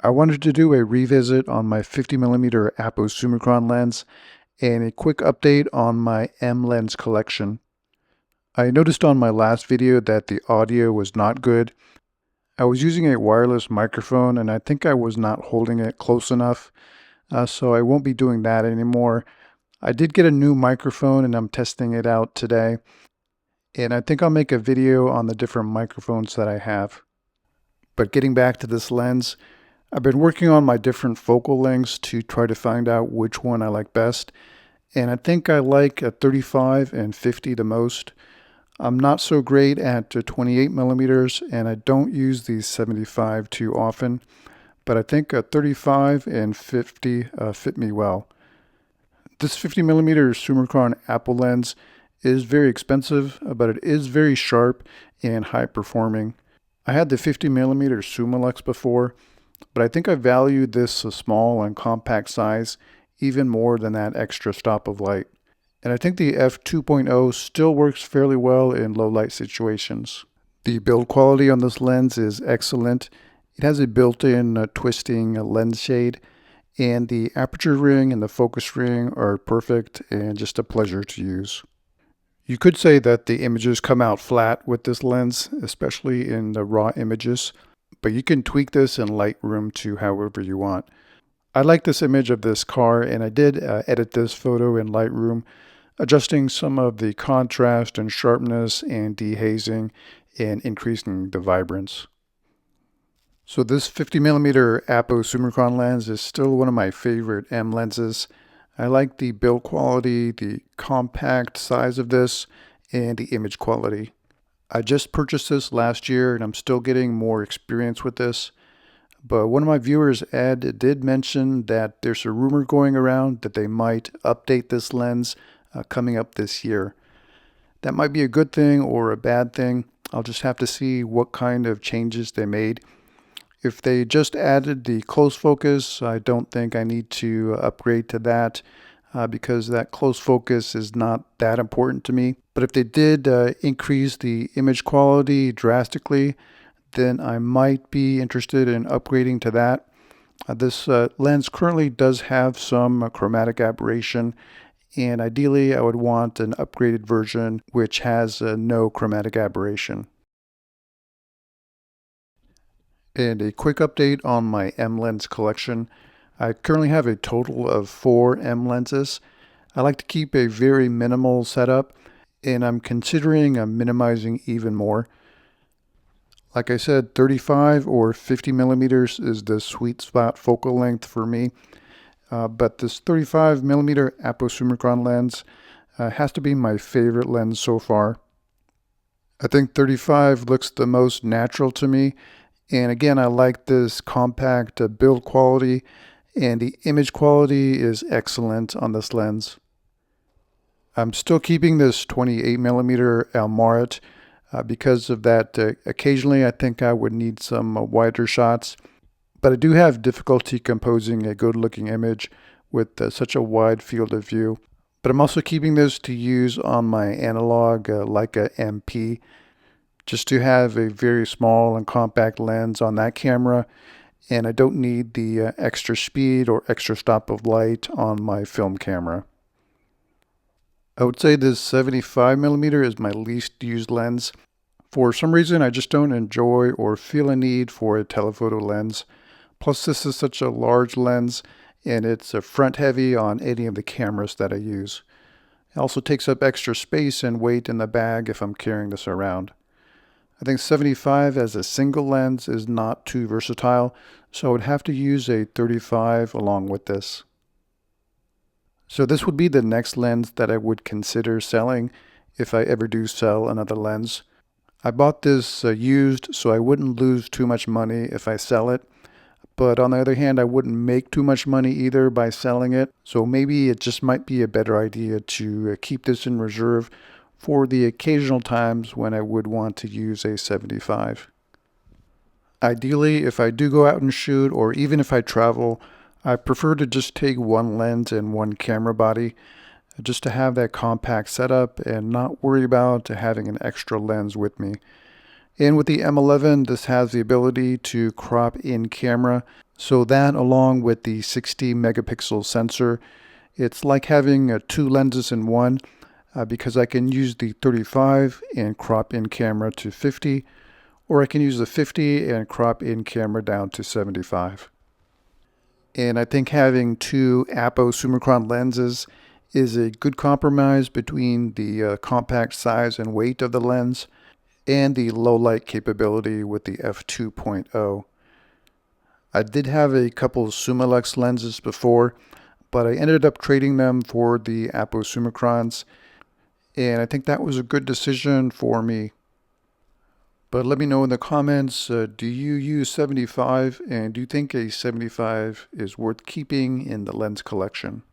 I wanted to do a revisit on my 50mm APO Summicron lens and a quick update on my M lens collection. I noticed on my last video that the audio was not good. I was using a wireless microphone and I think I was not holding it close enough, so I won't be doing that anymore. I did get a new microphone and I'm testing it out today, and I think I'll make a video on the different microphones that I have. But getting back to this lens, I've been working on my different focal lengths to try to find out which one I like best, and I think I like a 35 and 50 the most. I'm not so great at 28mm, and I don't use the 75 too often, but I think a 35 and 50 fit me well. This 50mm Summicron Apple lens is very expensive, but it is very sharp and high performing. I had the 50mm Summilux before, but I think I value this small and compact size even more than that extra stop of light. And I think the f2.0 still works fairly well in low light situations. The build quality on this lens is excellent. It has a built-in twisting lens shade, and the aperture ring and the focus ring are perfect and just a pleasure to use. You could say that the images come out flat with this lens, especially in the raw images, but you can tweak this in Lightroom to however you want. I like this image of this car, and I did edit this photo in Lightroom, adjusting some of the contrast and sharpness and dehazing and increasing the vibrance. So this 50mm APO Summicron lens is still one of my favorite M lenses. I like the build quality, the compact size of this, and the image quality. I just purchased this last year and I'm still getting more experience with this. But one of my viewers, Ed, did mention that there's a rumor going around that they might update this lens coming up this year. That might be a good thing or a bad thing. I'll just have to see what kind of changes they made. If they just added the close focus, I don't think I need to upgrade to that because that close focus is not that important to me. But if they did increase the image quality drastically, then I might be interested in upgrading to that. This lens currently does have some chromatic aberration, and ideally I would want an upgraded version which has no chromatic aberration. And a quick update on my M lens collection. I currently have a total of 4 M lenses. I like to keep a very minimal setup, and I'm considering minimizing even more. Like I said, 35 or 50mm is the sweet spot focal length for me. But this 35mm APO Summicron lens has to be my favorite lens so far. I think 35 looks the most natural to me. And again, I like this compact build quality, and the image quality is excellent on this lens. I'm still keeping this 28mm Almaret because of that. Occasionally, I think I would need some wider shots, but I do have difficulty composing a good-looking image with such a wide field of view. But I'm also keeping this to use on my analog Leica MP, just to have a very small and compact lens on that camera, and I don't need the extra speed or extra stop of light on my film camera. I would say this 75mm is my least used lens. For some reason, I just don't enjoy or feel a need for a telephoto lens. Plus, this is such a large lens, and it's front heavy on any of the cameras that I use. It also takes up extra space and weight in the bag if I'm carrying this around. I think 75 as a single lens is not too versatile, so I would have to use a 35 along with this. So this would be the next lens that I would consider selling if I ever do sell another lens. I bought this used, so I wouldn't lose too much money if I sell it. But on the other hand, I wouldn't make too much money either by selling it. So maybe it just might be a better idea to keep this in reserve for the occasional times when I would want to use a 75. Ideally, if I do go out and shoot, or even if I travel, I prefer to just take one lens and one camera body, just to have that compact setup and not worry about having an extra lens with me. And with the M11, this has the ability to crop in camera. So that, along with the 60 megapixel sensor, it's like having two lenses in one, because I can use the 35 and crop in camera to 50, or I can use the 50 and crop in camera down to 75. And I think having two APO Summicron lenses is a good compromise between the compact size and weight of the lens and the low light capability with the f2.0. I did have a couple Summilux lenses before, but I ended up trading them for the APO Summicrons, and I think that was a good decision for me. But let me know in the comments, do you use 75, and do you think a 75 is worth keeping in the lens collection?